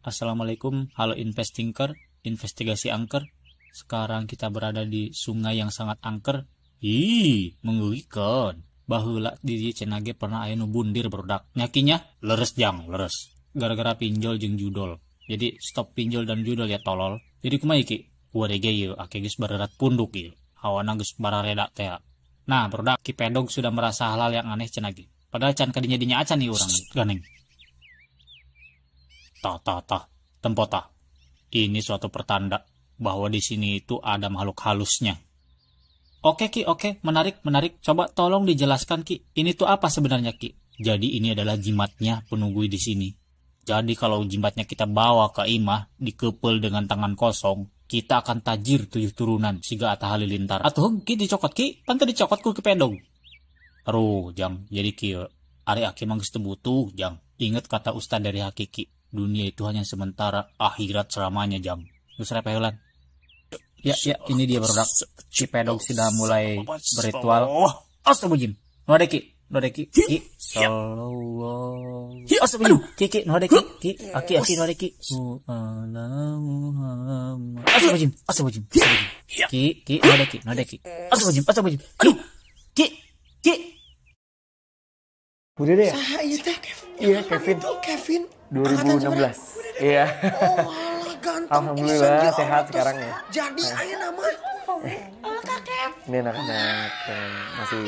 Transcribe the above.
Assalamualaikum, halo Investinker, investigasi angker. Sekarang kita berada di sungai yang sangat angker. Ih, mengerikan. Baheula di Cenage pernah aya nu bundir barudak. Nyakinya leres jang, leres. Gara-gara pinjol jeung judol. Jadi stop pinjol dan judol ya tolol. Jadi kumaha iki? Kuarege ieu ake geus barerat punduk ieu. Hawana geus barareda teh. Nah, barudak Ki Pedog sudah merasa hal-hal yang aneh Cenage. Padahal can kadinya acan nih orang ganeng. Tah, tempota. Ini suatu pertanda bahwa di sini itu ada makhluk halusnya. Oke Ki, oke, menarik. Coba tolong dijelaskan Ki. Ini tuh apa sebenarnya Ki? Jadi ini adalah jimatnya penunggui di sini. Jadi kalau jimatnya kita bawa ke imah, dikepel dengan tangan kosong, kita akan tajir 7 turunan siga Atta Halilintar. Atuh Ki dicokot Ki, pantai dicokot ku Pedog. Aduh, jang, jadi Ki, ari aki mah geus teu butuh, jang. Ingat kata Ustaz dari Hakiki. Dunia itu hanya sementara, akhirat selamanya jang. Geus repeulan. Ya, ini dia barudak. Si Pedog sudah mulai berritual. Astagfirullahaladzim. Nodeki. Ki. Sallallahu. Astagfirullahaladzim. Ki. Nodeki. Ki. Aki. Nodeki. Astagfirullahaladzim. Ki. Nodeki. Astagfirullahaladzim. Ki. Udah deh ya? Saha ieu teh? Iya, Kevin. 2016. Iya. Oh, alah ganteng. Alhamdulillah sehat sekarang ya. Jadi aya nama. Ini anak-anak yang masih